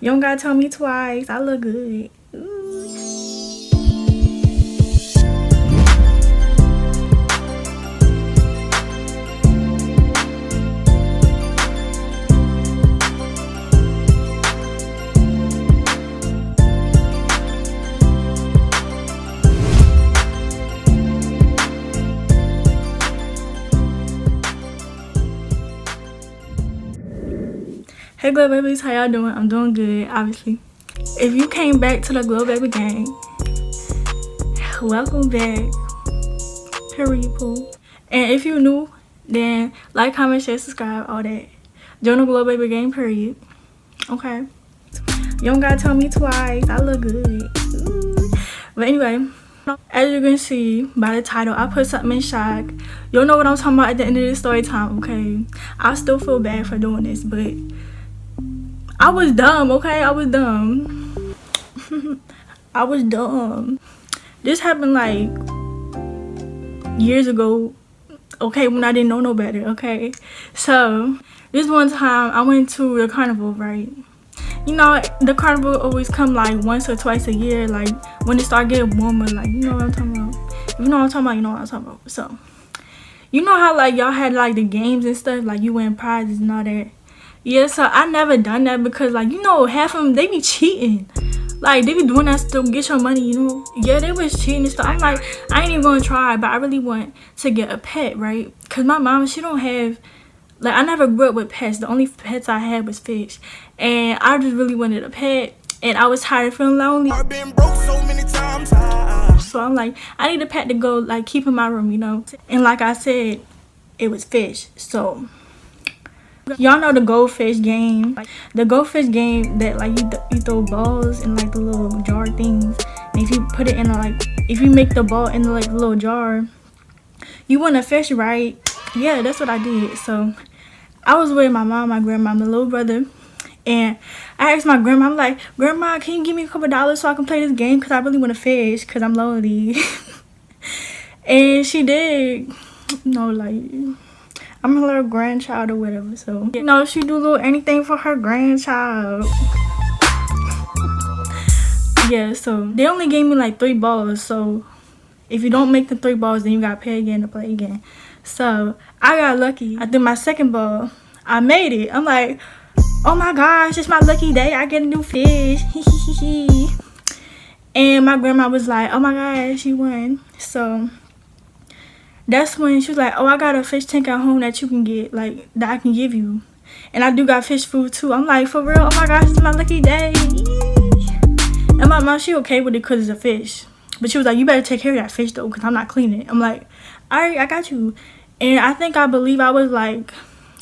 You don't gotta tell me twice. I look good. Hey Glow Babies, how y'all doing? I'm doing good, obviously. If you came back to the Glow Baby gang, welcome back. Period, poo. And if you new, then like, comment, share, subscribe, all that. Join the Glow Baby gang, period. Okay. You don't gotta tell me twice. I look good. Ooh. But anyway, as you can see by the title, I put something in shock. You'll know what I'm talking about at the end of this story time, okay? I still feel bad for doing this, but I was dumb, okay? I was dumb. I was dumb. This happened like years ago, okay, when I didn't know no better, okay? So, this one time I went to the carnival, right? You know, the carnival always come like once or twice a year, like when it start getting warmer, like, you know what I'm talking about? If you know what I'm talking about, you know what I'm talking about. So, you know how like y'all had like the games and stuff, like you win prizes and all that? Yeah, so I never done that because, like, you know, half of them, they be cheating. Like, they be doing that to get your money, you know? Yeah, they was cheating and stuff. I'm like, I ain't even gonna try, but I really want to get a pet, right? Because my mom, she don't have, like, I never grew up with pets. The only pets I had was fish. And I just really wanted a pet. And I was tired of feeling lonely. I've been broke so many times. So I'm like, I need a pet to go, like, keep in my room, you know? And like I said, it was fish. So y'all know the goldfish game, like the goldfish game that like you throw balls in like the little jar things, and if you put it in like, if you make the ball in the like little jar, you win a fish, right? Yeah, that's what I did. So I was with my mom, my grandma, my little brother, and I asked my grandma, I'm like, Grandma, can you give me a couple dollars so I can play this game, because I really want to fish, because I'm lonely. And she did. No, like, I'm her little grandchild or whatever, so you know, she do little anything for her grandchild. Yeah, so they only gave me like 3 balls, so if you don't make the 3 balls, then you gotta pay again to play again. So I got lucky. I did my second ball, I made it. I'm like, oh my gosh, it's my lucky day, I get a new fish. And my grandma was like, oh my gosh, you won. So that's when she was like, oh, I got a fish tank at home that you can get, like, that I can give you. And I do got fish food too. I'm like, for real? Oh my gosh, it's my lucky day. And my mom, she okay with it because it's a fish. But she was like, you better take care of that fish though, because I'm not cleaning it. I'm like, all right, I got you. And I believe I was like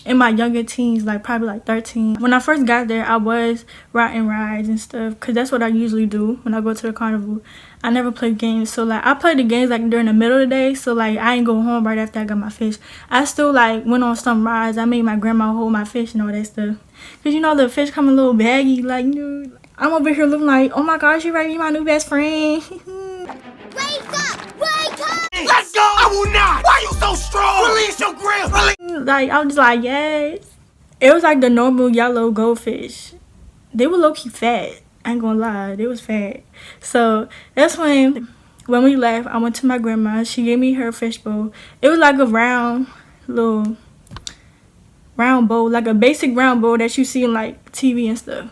in my younger teens, like probably like 13. When I first got there, I was riding rides and stuff, because that's what I usually do when I go to the carnival. I never play games, so like I play the games like during the middle of the day, so like I ain't go home right after I got my fish. I still like went on some rides. I made my grandma hold my fish and all that stuff, because you know the fish come a little baggy, like, you know, I'm over here looking like, oh my gosh, you ready to be my new best friend. Wake up! Wake up! Let's go! I will not! Why you so strong? Release your grip! Like, I was just like, yes. It was like the normal yellow goldfish. They were low-key fat. I ain't gonna lie, they was fat. So that's when we left, I went to my grandma. She gave me her fish bowl. It was like a round bowl, like a basic round bowl that you see in like TV and stuff.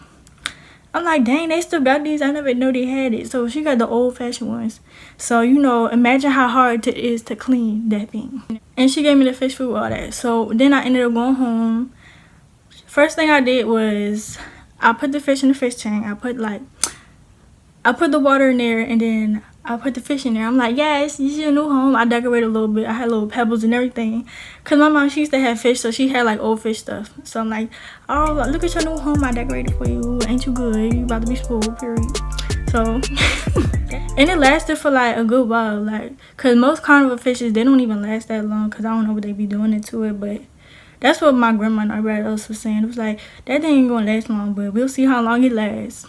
I'm like, dang, they still got these. I never know they had it. So she got the old-fashioned ones. So, you know, imagine how hard it is to clean that thing. And she gave me the fish food, all that. So then I ended up going home. First thing I did was I put the fish in the fish tank. I put the water in there, and then I put the fish in there. I'm like, yes, this is your new home. I decorated a little bit. I had little pebbles and everything, because my mom, she used to have fish, so she had like old fish stuff. So I'm like, oh, look at your new home I decorated for you. Ain't you good? You about to be spoiled, period. So and it lasted for like a good while, like, because most carnival fishes, they don't even last that long, because I don't know what they be doing into it. But that's what my grandma and everybody else was saying. It was like, that thing ain't gonna last long, but we'll see how long it lasts.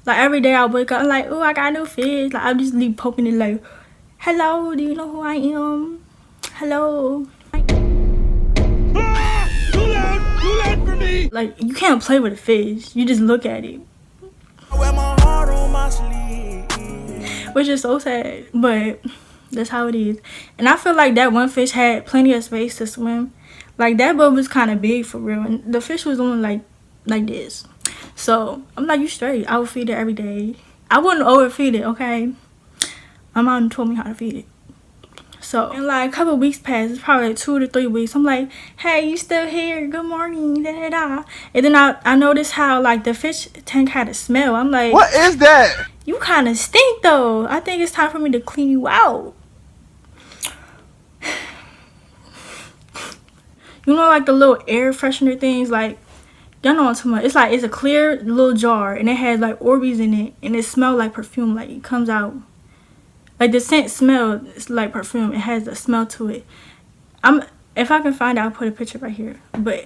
Like, every day I wake up, I'm like, oh, I got a new fish. Like, I just leave poking it like, hello, do you know who I am? Hello. Too loud for me. Like, you can't play with a fish. You just look at it. I wear my heart on my sleeve. Which is so sad. But that's how it is. And I feel like that one fish had plenty of space to swim. Like, that boat was kind of big for real. And the fish was only like this. So, I'm like, you straight. I would feed it every day. I wouldn't overfeed it, okay? My mom told me how to feed it. So, in like a couple of weeks passed, it's probably like 2 to 3 weeks. I'm like, hey, you still here? Good morning, da da da. And then I noticed how like the fish tank had a smell. I'm like, What is that? you kind of stink though. I think it's time for me to clean you out. You know, like the little air freshener things, like, y'all know what I'm talking about. It's like, it's a clear little jar and it has like Orbeez in it and it smells like perfume. Like, it comes out. Like, the scent smell is like perfume. It has a smell to it. If I can find it, I'll put a picture right here. But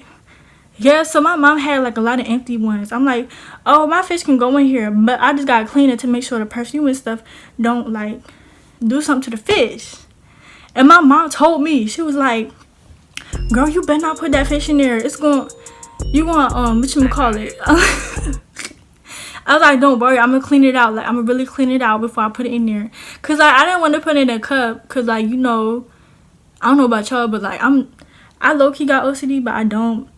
yeah, so my mom had like a lot of empty ones. I'm like, oh, my fish can go in here, but I just gotta clean it to make sure the perfume and stuff don't like do something to the fish. And my mom told me, she was like, girl, you better not put that fish in there. It's gonna, whatchamacallit. I was like, don't worry, I'm gonna clean it out. Like, I'm gonna really clean it out before I put it in there. Cause like, I didn't want to put it in a cup. Cause like, you know, I don't know about y'all, but like, I low-key got OCD, but I don't.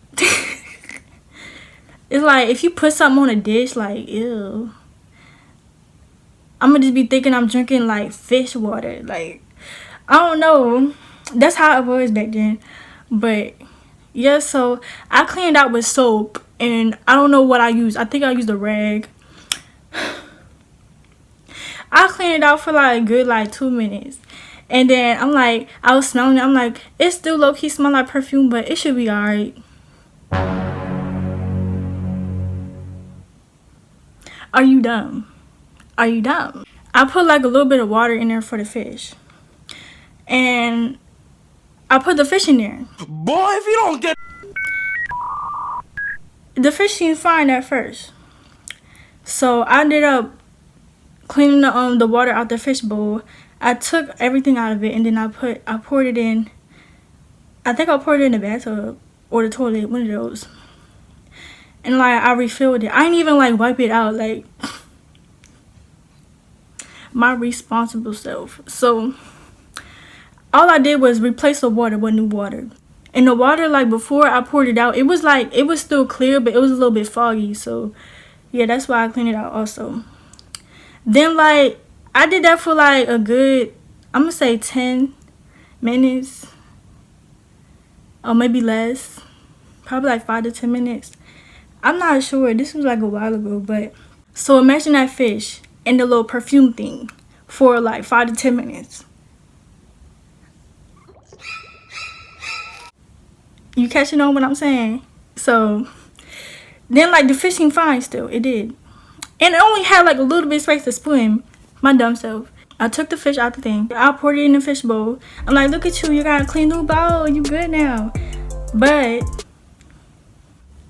It's like, if you put something on a dish, like, ew. I'm gonna just be thinking I'm drinking like fish water. Like, I don't know. That's how it was back then. But yeah, so I cleaned out with soap. And I don't know what I used. I think I used a rag. I cleaned it out for like a good like 2 minutes. And then I'm like, I was smelling it. I'm like, it still low-key smell like perfume, but it should be alright. Are you dumb? Are you dumb? I put like a little bit of water in there for the fish. And I put the fish in there. Boy, if you don't get... The fish seemed fine at first. So I ended up cleaning the water out the fish bowl. I took everything out of it and then I poured it in. I think I poured it in the bathtub or the toilet, one of those. And like I refilled it. I didn't even like wipe it out, like my responsible self. So all I did was replace the water with new water. And the water, like before I poured it out, it was still clear, but it was a little bit foggy. So yeah, that's why I cleaned it out also. Then like I did that for like a good, I'm gonna say 10 minutes or maybe less, probably like 5 to 10 minutes. I'm not sure, this was like a while ago. But so imagine that fish and the little perfume thing for like 5 to 10 minutes. You catching on what I'm saying? So then like the fish seemed fine still, it did. And it only had like a little bit of space to swim. My dumb self. I took the fish out the thing. I poured it in the fish bowl. I'm like, look at you, you got a clean new bowl, you good now. But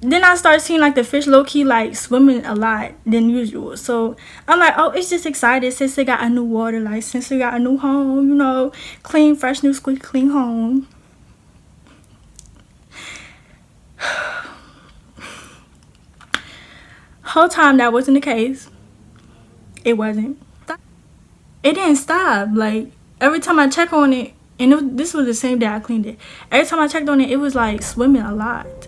then I started seeing like the fish low-key like swimming a lot than usual. So I'm like, oh, it's just excited since they got a new water license, they got a new home, you know, clean, fresh, new, squeaky clean home. Whole time that wasn't the case. It wasn't. It didn't stop. Like every time I check on it, and this was the same day I cleaned it. Every time I checked on it, it was like swimming a lot,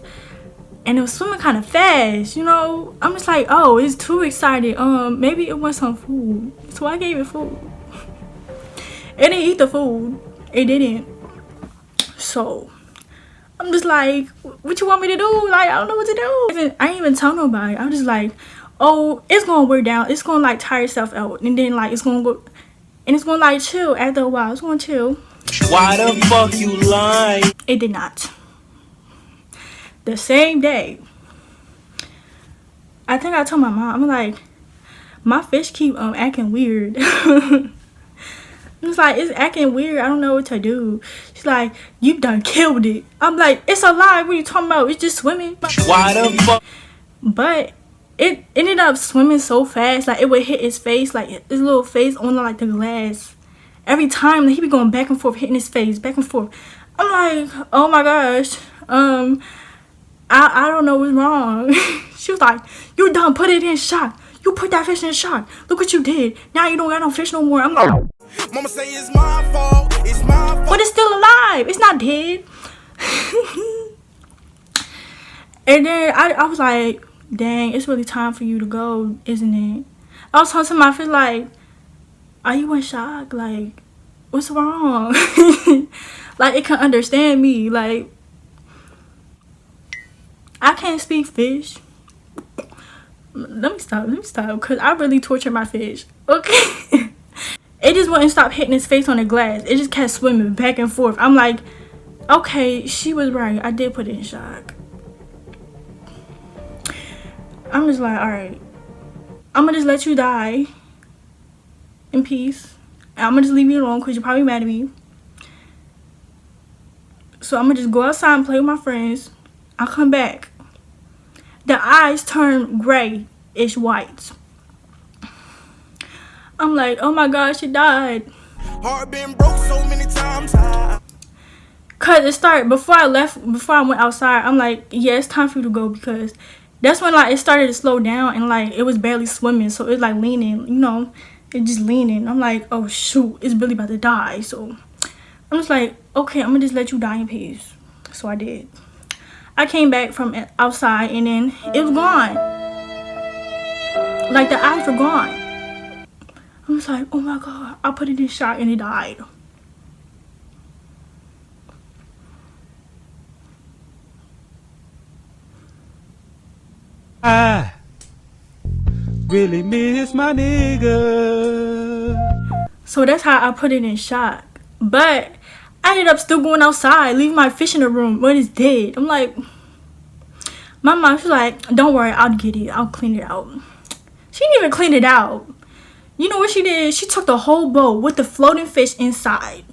and it was swimming kind of fast. You know, I'm just like, oh, it's too excited. Maybe it wants some food, so I gave it food. It didn't eat the food. It didn't. So I'm just like, what you want me to do? Like, I don't know what to do. I didn't even tell nobody. I'm just like, oh, it's gonna wear down. It's gonna like tire itself out, and then like it's gonna go, and it's gonna like chill after a while. It's gonna chill. Why the fuck you lying? It did not. The same day, I think I told my mom, I'm like, my fish keep acting weird. It's like, it's acting weird. I don't know what to do. She's like, you done killed it. I'm like, it's alive. What are you talking about? It's just swimming. Why the fuck? But it ended up swimming so fast. Like, it would hit his face. Like, his little face on like the glass. Every time, like, he be going back and forth, hitting his face, back and forth. I'm like, oh my gosh. I don't know what's wrong. She was like, you done put it in shock. You put that fish in shock. Look what you did. Now you don't got no fish no more. I'm like, Mama say it's my fault. It's my fault. but it's still alive. It's not dead. And then I was like, dang, it's really time for you to go, isn't it? I was talking to my friend like, are you in shock? Like, what's wrong? Like, it can understand me. Like, I can't speak fish. Let me stop, because I really tortured my fish. Okay. It just wouldn't stop hitting its face on the glass. It just kept swimming back and forth. I'm like, okay, she was right. I did put it in shock. I'm just like, alright. I'm gonna just let you die in peace. And I'm gonna just leave you alone because you're probably mad at me. So I'm gonna just go outside and play with my friends. I'll come back. The eyes turn grayish white. I'm like, oh my god, she died. Heart been broke so many times. Cause it started before I went outside. I'm like, yeah, it's time for you to go, because that's when like it started to slow down and like it was barely swimming, so it's like leaning, you know, it just leaning. I'm like, oh shoot, it's really about to die. So I'm just like, okay, I'm gonna just let you die in peace. So I did. I came back from outside and then it was gone. Like the eyes were gone. I was like, oh my god, I put it in shock and it died. I really miss my nigga. So that's how I put it in shock. But I ended up still going outside, leaving my fish in the room when it's dead. I'm like, my mom, she's like, don't worry, I'll get it. I'll clean it out. She didn't even clean it out. You know what she did? She took the whole bowl with the floating fish inside.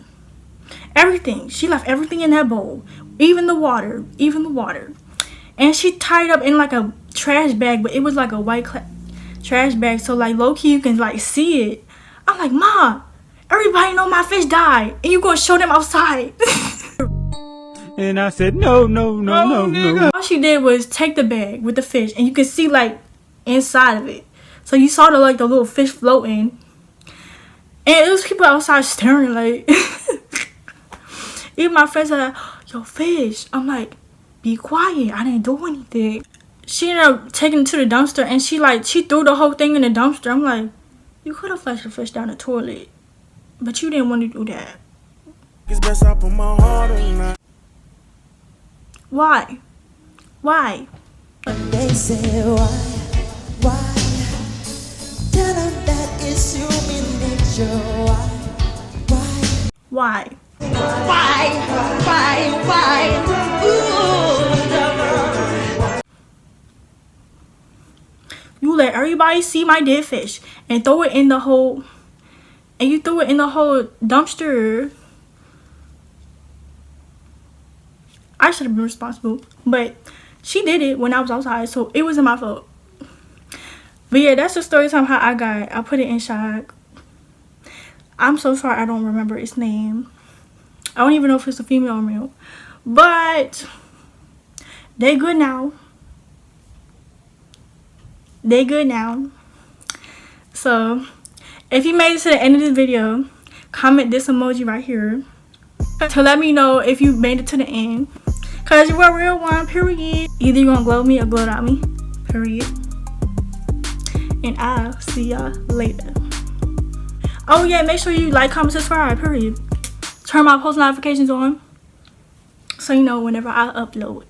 Everything. She left everything in that bowl. Even the water. And she tied it up in like a trash bag, but it was like a white trash bag. So like low-key you can like see it. I'm like, Ma, everybody know my fish died. And you gonna show them outside. And I said, no. All she did was take the bag with the fish, and you could see like inside of it. So you saw the little fish floating, and it was people outside staring like. Even my friends are like, yo, fish. I'm like, be quiet. I didn't do anything. She ended up taking it to the dumpster, and she threw the whole thing in the dumpster. I'm like, you could have flushed the fish down the toilet, but you didn't want to do that. It's best I put my heart on that. Why? They say why? Tell them that it's human nature. Why? You let everybody see my dead fish and throw it in the whole, and you threw it in the whole dumpster. I should have been responsible, but she did it when I was outside, so it wasn't my fault. But yeah, that's the story time how I put it in shock. I'm so sorry I don't remember its name. I don't even know if it's a female or male, but they good now. So if you made it to the end of this video, comment this emoji right here to let me know if you made it to the end, because you're a real one, period. Either you're gonna glow me or glow at me, period. And I'll see y'all later. Oh yeah, make sure you like, comment, subscribe, period. Turn my post notifications on so you know whenever I upload.